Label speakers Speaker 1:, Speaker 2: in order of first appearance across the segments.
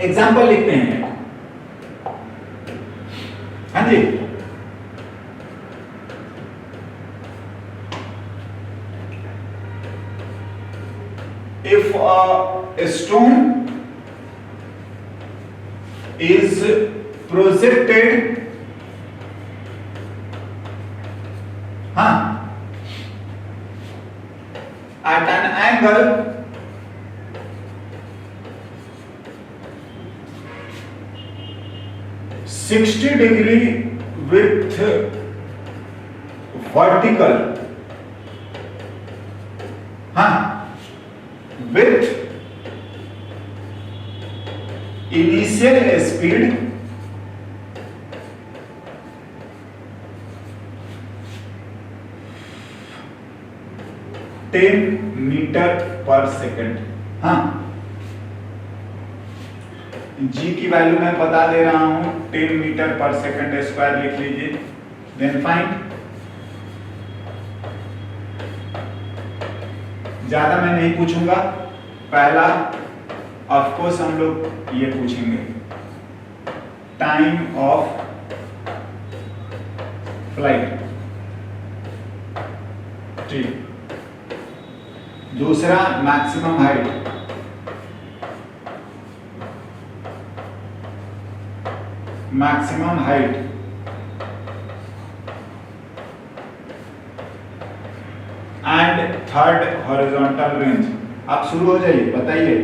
Speaker 1: Example लिखते हैं। हाँ जी, if a stone is projected at an angle (60° with vertical with initial speed (10 metre पर second. जी की value मैं बता दे रहा हूं 10 मीटर पर सेकेंड स्क्वायर लिख लीजिए। देन फाइंड, ज्यादा मैं नहीं पूछूंगा। पहला ऑफ कोर्स हम लोग ये पूछेंगे टाइम ऑफ फ्लाइट, ठीक। दूसरा maximum height, maximum height, and third horizontal range. आप शुरू हो जाइए, बताइए।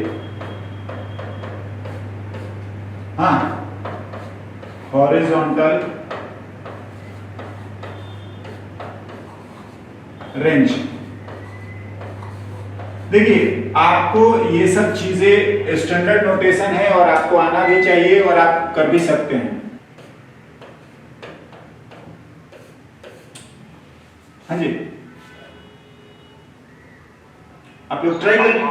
Speaker 1: Horizontal range. देखिए, आपको ये सब चीजें स्टैंडर्ड नोटेशन है और आपको आना भी चाहिए और आप कर भी सकते हैं। हाँ जी, आप लोग ट्राई करें।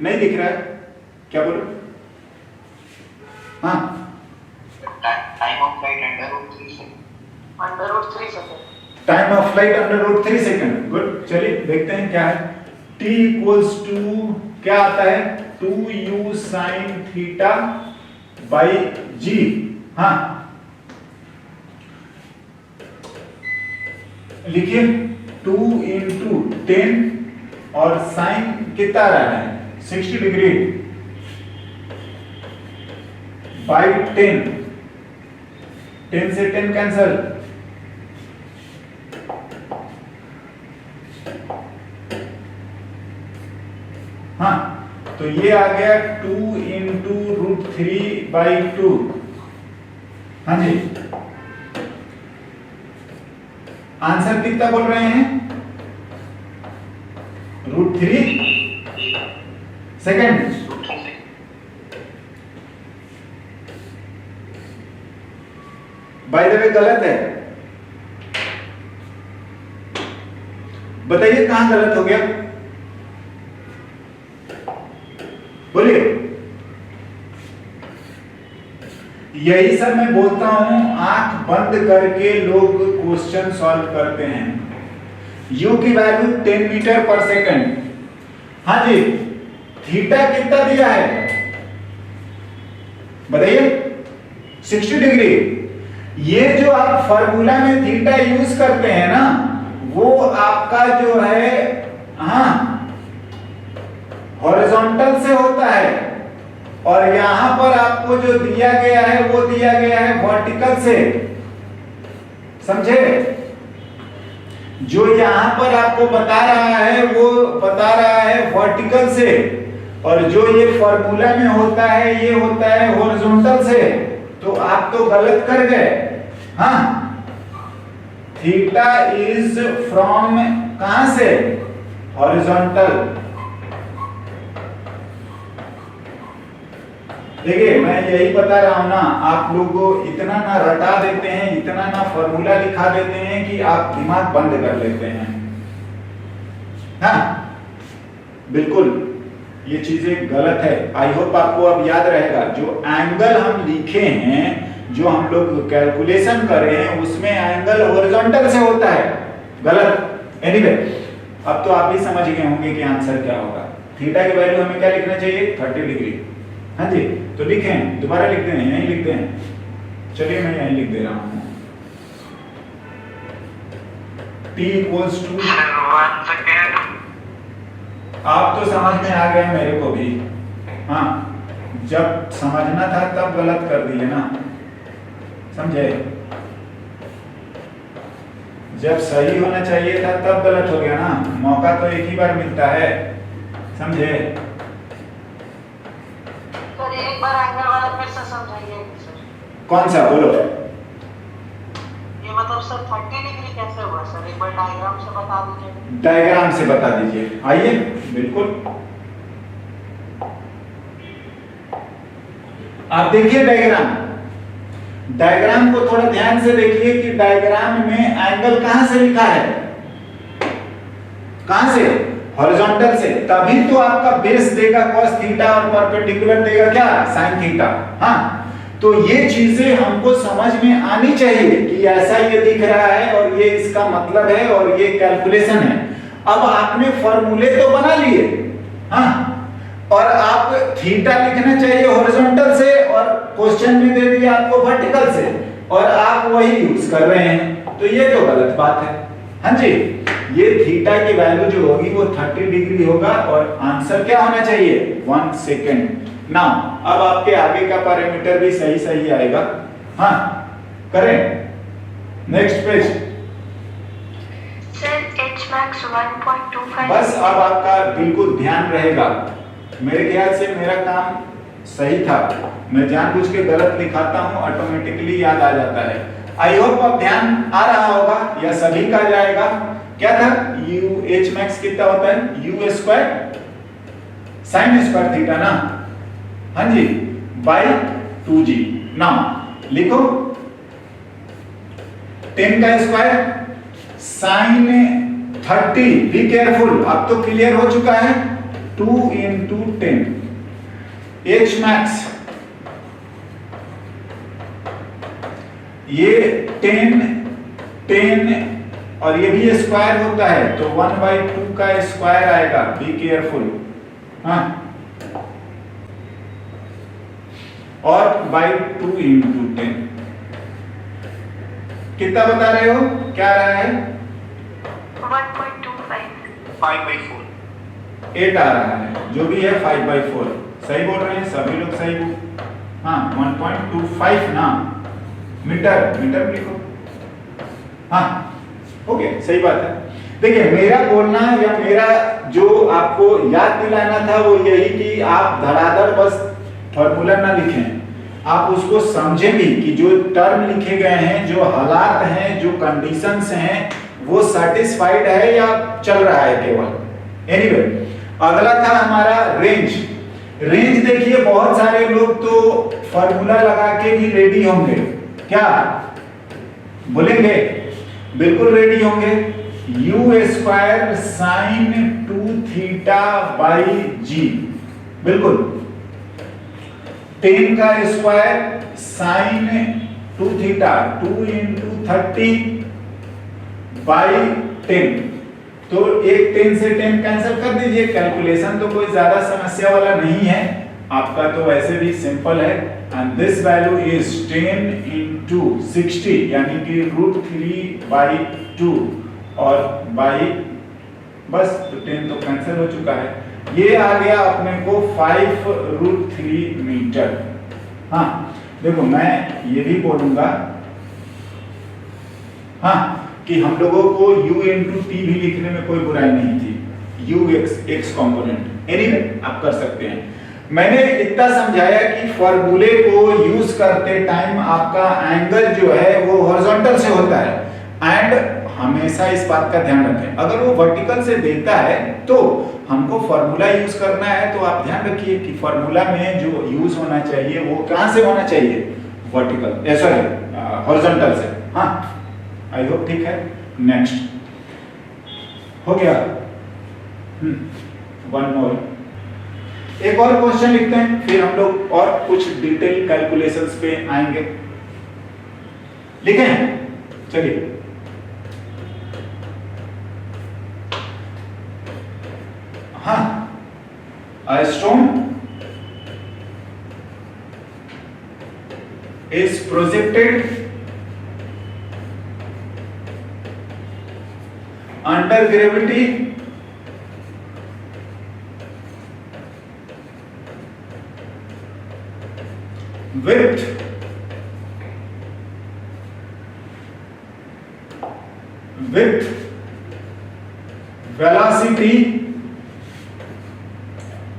Speaker 1: नहीं दिख रहा है, क्या बोलो?
Speaker 2: Time of flight
Speaker 1: under root 3 second. Good, चलिए देखते हैं क्या है। t इक्वल्स टू क्या आता है 2u sin theta by g। लिखिए 2 इंटू 10 और साइन कितना आ रहा है 60° बाई 10 से 10 कैंसल, तो ये आ गया 2 इंटू रूट 3/2। हाँ जी, आंसर कितना बोल रहे हैं √3 सेकेंड। बाय द वे गलत है, बताइए कहां गलत हो गया, बोलिए। यही सर मैं बोलता हूं, आंख बंद करके लोग क्वेश्चन सॉल्व करते हैं। u की वैल्यू 10 मीटर पर सेकंड। हाँ जी, थीटा कितना दिया है बताइए 60°। ये जो आप फॉर्मूला में थीटा यूज करते हैं ना, वो आपका जो है हॉरिजॉन्टल से होता है, और यहां पर आपको जो दिया गया है वो दिया गया है वर्टिकल से। समझे? जो यहां पर आपको बता रहा है वो बता रहा है वर्टिकल से, और जो ये फॉर्मूला में होता है ये होता है हॉरिजॉन्टल से। तो आप तो गलत कर गए। थीटा इज फ्रॉम कहां से, हॉरिजॉन्टल। देखिए, मैं यही बता रहा हूं ना, आप लोगों इतना ना रटा देते हैं, इतना ना फॉर्मूला लिखा देते हैं कि आप दिमाग बंद कर लेते हैं। बिल्कुल ये चीजें गलत है। आई होप आपको अब याद रहेगा, जो एंगल हम लिखे हैं, जो हम लोग कैलकुलेशन कर रहे हैं, उसमें एंगल हॉरिजॉन्टल से होता है। गलत। एनीवे, अब तो आप भी समझ गए होंगे कि आंसर क्या होगा। थीटा की वैल्यू हमें क्या लिखना चाहिए 30°। हाँ जी, तो लिखें, दोबारा लिखते हैं, यहीं लिखते हैं। चलिए मैं यहीं लिख दे रहा हूँ। T equals to,
Speaker 2: 1 second.
Speaker 1: आप तो समझ में आ गया मेरे को भी। हाँ, जब समझना था तब गलत कर दिए ना, समझे? जब सही होना चाहिए था तब गलत हो गया ना, मौका तो एक ही बार मिलता है, समझे?
Speaker 3: सर एक बार एंगल वाला फिर से समझाइए सर।
Speaker 1: कौन सा, बोलो।
Speaker 3: ये मतलब सर 30 डिग्री कैसे हुआ सर, एक बार डायग्राम से बता दीजिए।
Speaker 1: डायग्राम से बता दीजिए, आइए। बिल्कुल, आप देखिए डायग्राम। डायग्राम को थोड़ा ध्यान से देखिए कि डायग्राम में एंगल कहां से लिखा है, कहां से? हॉरिजॉन्टल से। तभी तो आपका बेस देगा cos थीटा और परपेंडिकुलर देगा क्या, sin थीटा। हाँ, तो ये चीजें हमको समझ में आनी चाहिए कि ऐसा ये दिख रहा है और ये इसका मतलब है और ये कैलकुलेशन है। अब आपने फॉर्मूले तो बना लिए, हाँ, और आप थीटा लिखना चाहिए हॉरिजॉन्टल से और क्वेश्चन में दे दिया आपको वर्टिकल से, और आप वही यूज कर रहे हैं, तो ये तो गलत बात है। हाँ जी, ये थीटा की वैल्यू जो होगी वो 30 डिग्री होगा और आंसर क्या होना चाहिए, 1 सेकेंड। नाउ अब आपके आगे का पैरामीटर भी सही सही आएगा। हाँ, करें next page.
Speaker 4: Sir h max 1.25।
Speaker 1: बस अब आपका बिल्कुल ध्यान रहेगा। मेरे ख्याल से मेरा काम सही था, मैं जानबूझ के गलत लिखाता हूँ, ऑटोमेटिकली याद आ जाता है। आई होप अब ध्यान आ रहा होगा या सभी का जाएगा। क्या था, u h max कितना होता है, u square sin square theta ना, हाँ जी, बाई 2g। नाउ लिखो 10 का स्क्वायर sin 30, बी केयरफुल, अब तो क्लियर हो चुका है, 2 into 10 h max, ये 10 और ये भी स्क्वायर होता है तो 1/2 का स्क्वायर आएगा, बी केयरफुल। हाँ, और बाई 2 into 10 कितना बता रहे हो, क्या आ रहा है,
Speaker 4: 1.25।
Speaker 2: 5/4।
Speaker 1: 8 आ रहा है, जो भी है 5/4। सही बोल रहे हैं सभी लोग, सही बोल। हाँ, 1.25 ना, मीटर लिखो। हाँ, ओके, सही बात है। देखिए, मेरा बोलना या मेरा जो आपको याद दिलाना था वो यही कि आप धड़ाधड़ बस फॉर्मूला ना लिखें, आप उसको समझें भी कि जो टर्म लिखे गए हैं, जो हालात हैं, जो कंडीशंस हैं, वो सेटिस्फाइड है या चल रहा है केवल। एनीवे, अगला था हमारा रेंज। रेंज देखिए, बहुत सारे लोग तो फॉर्मूला लगा के भी रेडी होंगे, क्या बोलेंगे, बिल्कुल रेडी होंगे, u square sine 2 theta by g, बिल्कुल 10 का square sine 2 theta, 2 into 30 by 10, तो एक 10 से 10 कैंसिल कर दीजिए। कैलकुलेशन तो कोई ज्यादा समस्या वाला नहीं है, आपका तो वैसे भी सिंपल है। And this value is 10 into 60, यानी कि √3/2 और बाई, बस तो 10 तो कैंसिल हो चुका है, ये आ गया अपने को 5√3 मीटर। हाँ, देखो मैं ये भी बोलूंगा, हाँ, कि हम लोगों को u into t भी लिखने में कोई बुराई नहीं थी, u x कंपोनेंट, एनीवे आप कर सकते हैं। मैंने इतना समझाया कि फॉर्मूले को यूज करते टाइम आपका एंगल जो है वो हॉरिजॉन्टल से होता है, एंड हमेशा इस बात का ध्यान रखें, अगर वो वर्टिकल से देता है तो हमको फॉर्मूला यूज करना है, तो आप ध्यान रखिए कि फॉर्मूला में जो यूज होना चाहिए वो कहां से होना चाहिए, वर्टिकल, सॉरी हॉरिजॉन्टल से। हाँ, आई होप ठीक है। नेक्स्ट हो गया, वन मोर, एक और क्वेश्चन लिखते हैं, फिर हम लोग और कुछ डिटेल कैलकुलेशंस पे आएंगे। लिखे हैं, चलिए। हाँ, a stone is projected under gravity with velocity,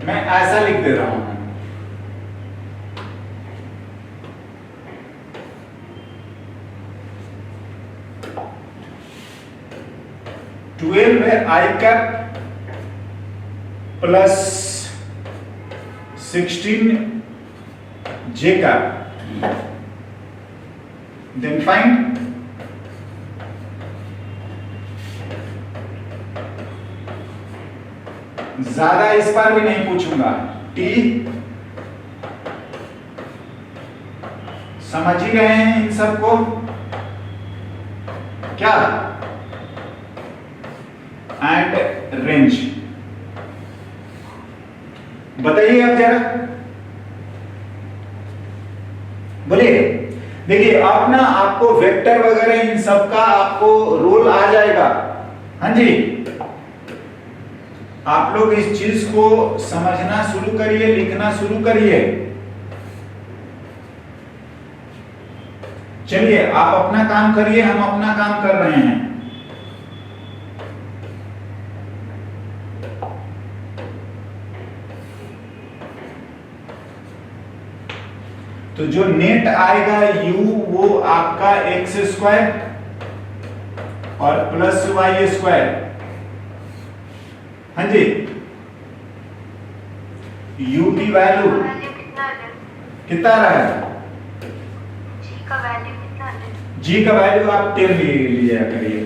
Speaker 1: मैं ऐसा लिख दे रहा हूं, 12 है I cap plus 16 J cap, then find ज्यादा इस पर भी नहीं पूछूंगा, T समझ ही गए हैं इन सबको क्या, एंड रेंज बताइए अब जरा बोलिए। देखिए आप ना, आपको वेक्टर वगैरह इन सब का आपको रोल आ जाएगा। हाँ जी, आप लोग इस चीज को समझना शुरू करिए, लिखना शुरू करिए। चलिए आप अपना काम करिए, हम अपना काम कर रहे हैं। तो जो नेट आएगा u वो आपका एक्स स्क्वायर और प्लस वाई स्क्वायर। हाँ जी, u की वैल्यू कितना रहा है,
Speaker 4: जी का वैल्यू कितना है?
Speaker 1: g का वैल्यू आप 10 लिया करिए।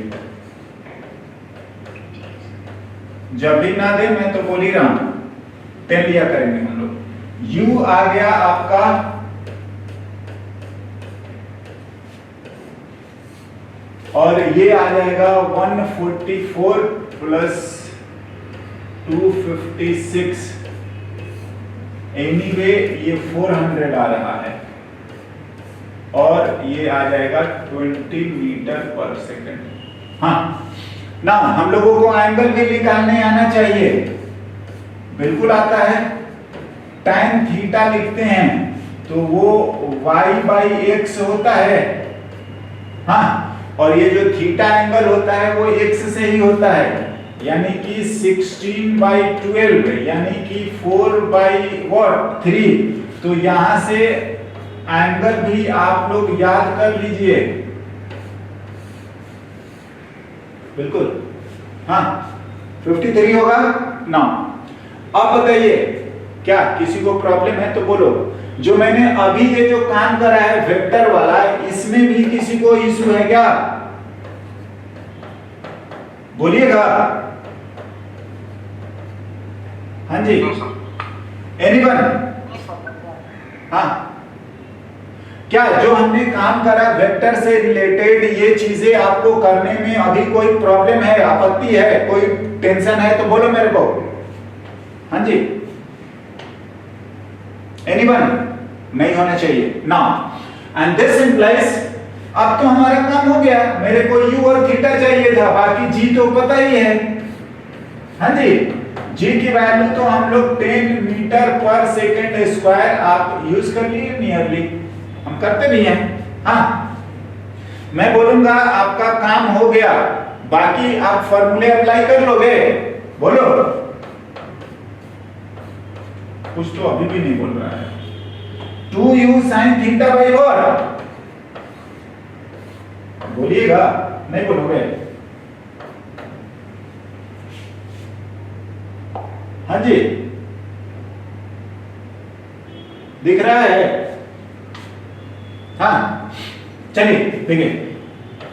Speaker 1: जब भी ना दे मैं तो बोल ही रहा हूं, 10 लिया करेंगे हम लोग। u आ गया आपका और ये आ जाएगा 144 प्लस 256, एनीवे ये 400 आ रहा है और ये आ जाएगा 20 मीटर पर सेकंड। हाँ ना, हम लोगों को एंगल भी निकालने आना चाहिए, बिल्कुल आता है। tan थीटा लिखते हैं तो वो y बाई एक्स होता है। हाँ, और ये जो थीटा एंगल होता है वो x से ही होता है, यानी कि 16/12 यानी कि 4/3। तो यहां से एंगल भी आप लोग याद कर लीजिए, बिल्कुल। हाँ 53 होगा ना। अब बताइए क्या किसी को प्रॉब्लम है तो बोलो। जो मैंने अभी ये जो काम करा है वेक्टर वाला, इसमें भी किसी को इशू है क्या, बोलिएगा। हाँ जी, एनीवन? हाँ, क्या जो हमने काम करा वेक्टर से रिलेटेड ये चीजें आपको करने में अभी कोई प्रॉब्लम है, आपत्ति है, कोई टेंशन है तो बोलो मेरे को। हाँ जी, एनीवन? नहीं होना चाहिए ना। एंड दिस इंप्लाइज, अब तो हमारा काम हो गया, मेरे को u और थीटा चाहिए था, बाकी g तो पता ही है। हाँ जी, g की वैल्यू तो हम लोग 10 मीटर पर सेकेंड स्क्वायर आप यूज कर लिए, नियरली हम करते भी हैं। हाँ, मैं बोलूंगा आपका काम हो गया, बाकी आप फॉर्मूले अप्लाई कर लोगे, बोलो। कुछ तो अभी भी नहीं बोल रहा है। 2u sin थीटा बाई 4, बोलिएगा, नहीं बोलोगे? हाँ जी, दिख रहा है? हाँ चलिए देखिए,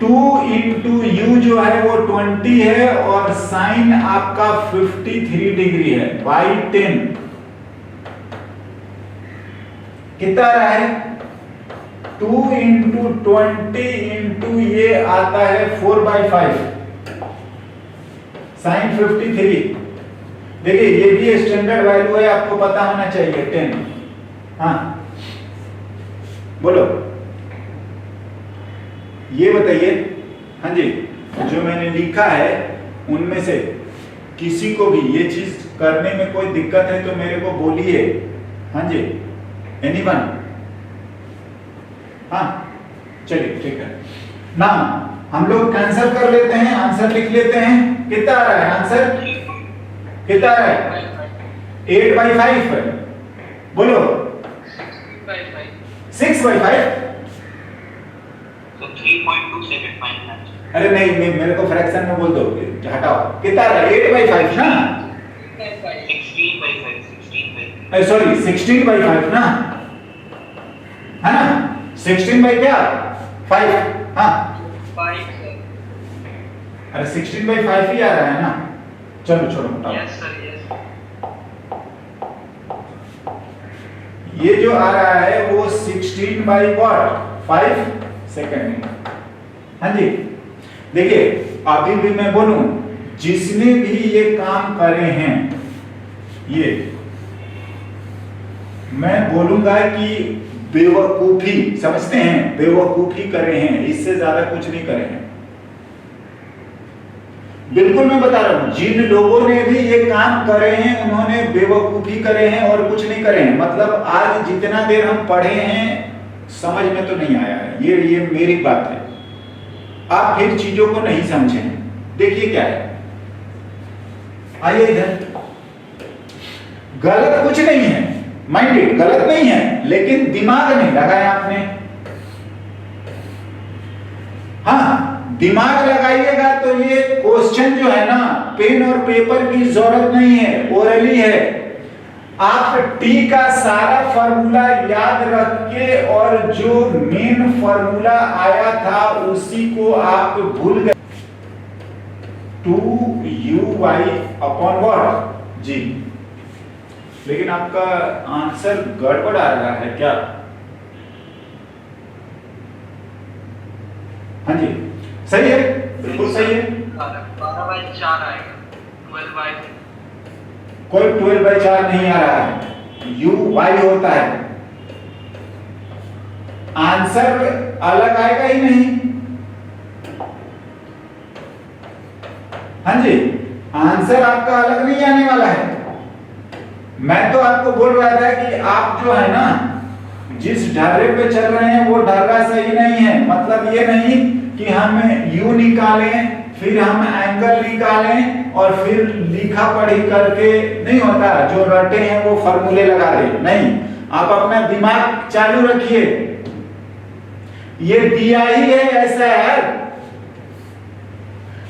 Speaker 1: 2 इंटू u जो है वो 20 है और साइन आपका 53 डिग्री है बाई 10, कितना रहा है? 2 इंटू 20 इंटू ये आता है 4/5 साइन 53। देखिए ये भी स्टैंडर्ड वैल्यू है, आपको पता होना चाहिए 10। हाँ बोलो ये बताइए, हाँ जी, जो मैंने लिखा है उनमें से किसी को भी ये चीज करने में कोई दिक्कत है तो मेरे को बोलिए। हाँ जी, एनीवन? हाँ चलिए ठीक है ना, हम लोग कैंसिल कर लेते हैं, आंसर लिख लेते हैं। कितना आ रहा है आंसर? कितना आ रहा है? 8/5। बोलो 6/5।
Speaker 2: तो 3.2 सेकंड फाइनल आंसर।
Speaker 1: अरे नहीं नहीं, मेरे को फ्रैक्शन में बोल दो, हटाओ। कितना आ रहा है? 8/5 ना?
Speaker 2: 16/5 16/5
Speaker 1: सॉरी 16/5 ना, है ना? 16 बाई क्या? 5। हाँ
Speaker 3: 5 सर।
Speaker 1: अरे 16/5 ही आ रहा है ना। चलो छोड़ो हटाओ।
Speaker 3: Yes sir yes.
Speaker 1: ये जो आ रहा है वो 16/5 सेकंड। हाँ जी, देखिए अभी भी मैं बोलूं, जिसने भी ये काम करे हैं, ये मैं बोलूंगा कि बेवकूफी, समझते हैं, बेवकूफी करे हैं, इससे ज्यादा कुछ नहीं करे हैं। बिल्कुल मैं बता रहा हूं, जिन लोगों ने भी ये काम करे हैं उन्होंने बेवकूफी करे हैं और कुछ नहीं करे हैं। मतलब आज जितना देर हम पढ़े हैं समझ में तो नहीं आया है, ये मेरी बात है। आप फिर चीजों को नहीं समझे हैं। देखिए क्या है, आइए इधर। गलत कुछ नहीं है, माइंडेड गलत नहीं है, लेकिन दिमाग नहीं लगाया आपने। हाँ दिमाग लगाइएगा तो ये क्वेश्चन जो है ना, पेन और पेपर की जरूरत नहीं है, ओरली है। आप टी का सारा फार्मूला याद रख के और जो मेन फार्मूला आया था उसी को आप भूल गए। 2uy/what जी, लेकिन आपका आंसर गड़बड़ आ रहा है क्या? हाँ जी सही है, बिल्कुल सही है।
Speaker 3: 12/4 आएगा। 12/,
Speaker 1: कोई 12/4 नहीं आ रहा है, uy होता है। आंसर अलग आएगा ही नहीं। हाँ जी, आंसर आपका अलग नहीं आने वाला है। मैं तो आपको बोल रहा था कि आप जो है ना, जिस ढर्रे पे चल रहे हैं वो ढर्रा सही नहीं है। मतलब ये नहीं कि हम u निकालें, फिर हम एंगल निकालें और फिर लिखा पढ़ी करके नहीं होता, जो रटे हैं वो फॉर्मूले लगा दे। नहीं, आप अपना दिमाग चालू रखिए। ये दिया ही है ऐसा यार।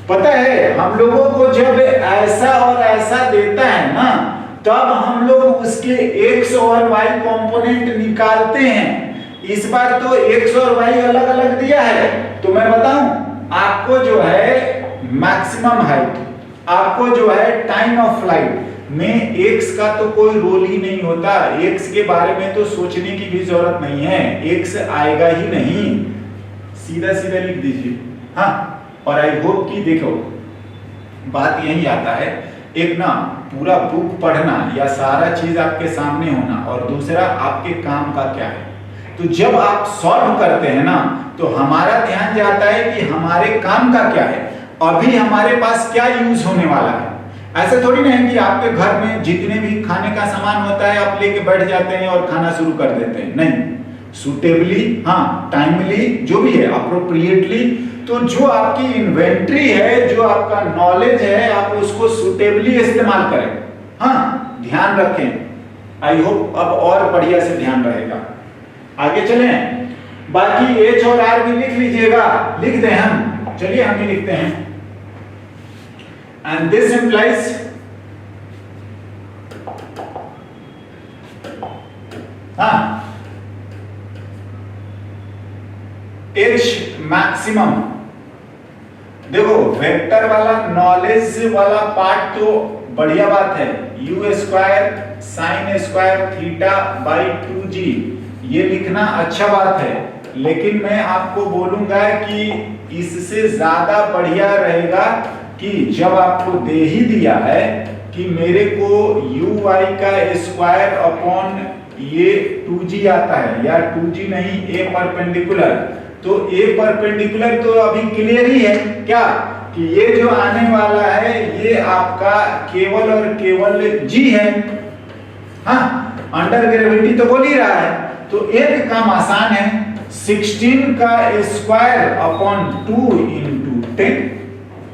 Speaker 1: पता है हम लोगों को जब ऐसा और ऐसा देता है ना, तब हम लोग उसके x और y कंपोनेंट निकालते हैं। इस बार तो x और y अलग अलग दिया है, तो मैं बताऊं आपको जो है मैक्सिमम हाइट, आपको जो है टाइम ऑफ फ्लाइट में x का तो कोई रोल ही नहीं होता। x के बारे में तो सोचने की भी जरूरत नहीं है, x आएगा ही नहीं, सीधा सीधा लिख दीजिए। हाँ, और आई होप कि देखो बात यही आता है, एक ना पूरा बुक पढ़ना या सारा चीज आपके सामने होना, और दूसरा आपके काम का क्या है। तो जब आप सॉल्व करते हैं ना, तो हमारा ध्यान जाता है कि हमारे काम का क्या है, अभी हमारे पास क्या यूज होने वाला है। ऐसा थोड़ी ना है कि आपके घर में जितने भी खाने का सामान होता है आप लेके बैठ जाते हैं और खाना शुरू कर देते हैं। नहीं, सुटेबली, हाँ टाइमली, जो भी है अप्रोप्रिएटली। तो जो आपकी इन्वेंट्री है, जो आपका नॉलेज है, आप उसको सुटेबली इस्तेमाल करें। हाँ ध्यान रखें। आई होप अब और बढ़िया से ध्यान रहेगा। आगे चलें, बाकी एच और आर भी लिख लीजिएगा। लिख दें हम, चलिए हम भी लिखते हैं। And this implies H maximum. देखो वेक्टर वाला नॉलेज वाला पार्ट तो बढ़िया बात है, u² sin² θ/2g, ये लिखना अच्छा बात है। लेकिन मैं आपको बोलूंगा कि इससे ज्यादा बढ़िया रहेगा कि जब आपको दे ही दिया है कि मेरे को uy का स्क्वायर अपॉन ये 2g आता है, या 2g नहीं, a परपेंडिकुलर। तो a परपेंडिकुलर तो अभी क्लियर ही है क्या, कि ये जो आने वाला है ये आपका केवल और केवल g है। हाँ, अंडर ग्रेविटी तो बोल ही रहा है, तो एक काम आसान है, 16 का स्क्वायर अपॉन 2 इंटू 10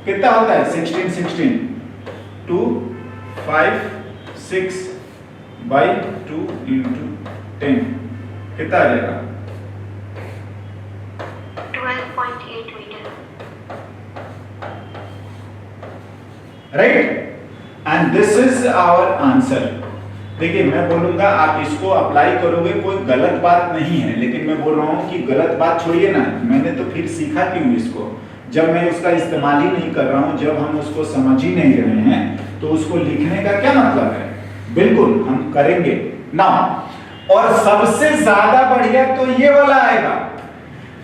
Speaker 1: कितना होता है, 16 2 5 6 बाई 2 इंटू 10 कितना आ जाएगा,
Speaker 4: 12.8 metre.
Speaker 1: Right, and this is our answer. देखिए मैं बोलूंगा आप इसको अप्लाई करोगे, कोई गलत बात नहीं है, लेकिन मैं बोल रहा हूं कि गलत बात छोड़िए ना, मैंने तो फिर सीखा क्यों इसको, जब मैं उसका इस्तेमाल ही नहीं कर रहा हूं, जब हम उसको समझ ही नहीं रहे हैं, तो उसको लिखने का क्या मतलब है। बिल्कुल हम करेंगे ना। और सबसे ज्यादा बढ़िया तो ये वाला आएगा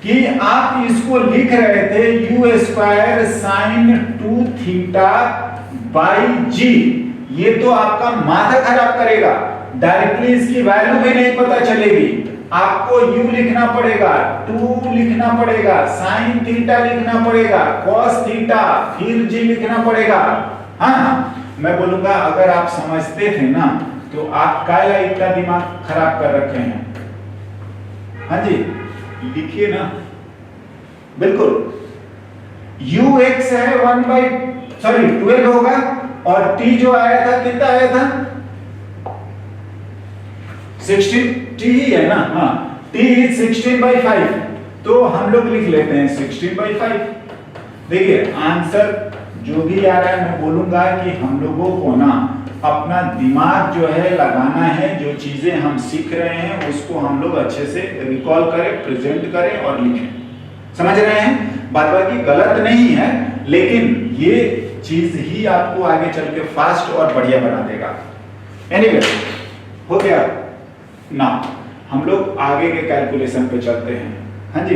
Speaker 1: कि आप इसको लिख रहे थे u square sine 2 theta by g, ये तो आपका माथा खराब करेगा, डायरेक्टली इसकी वैल्यू भी नहीं पता चलेगी। आपको u लिखना पड़ेगा, 2 लिखना पड़ेगा, साइन थीटा लिखना पड़ेगा, कॉस थीटा, फिर g लिखना पड़ेगा। हाँ, मैं बोलूंगा अगर आप समझते थे ना, तो आप काला इतना दिमाग खराब कर रखे हैं। हाँ जी, लिखिए ना, बिल्कुल ux है 12 होगा, और t जो आया था कितना आया था, 16 t ही है ना। हाँ, t is 16/5, तो हम लोग लिख लेते हैं 16/5। देखिए आंसर जो भी आ रहा है, मैं बोलूंगा कि हम लोगों को ना अपना दिमाग जो है लगाना है, जो चीजें हम सीख रहे हैं उसको हम लोग अच्छे से रिकॉल करें, प्रेजेंट करें और लिखें। समझ रहे हैं, बात बाकी गलत नहीं है, लेकिन ये चीज ही आपको आगे चल के फास्ट और बढ़िया बना देगा। एनीवे, हो गया ना, हम लोग आगे के कैलकुलेशन पे चलते हैं। हाँ जी,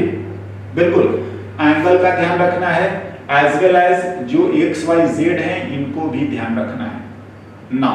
Speaker 1: बिल्कुल एंगल का ध्यान रखना है, एज वेल एज जो XYZ हैं इनको भी ध्यान रखना है ना।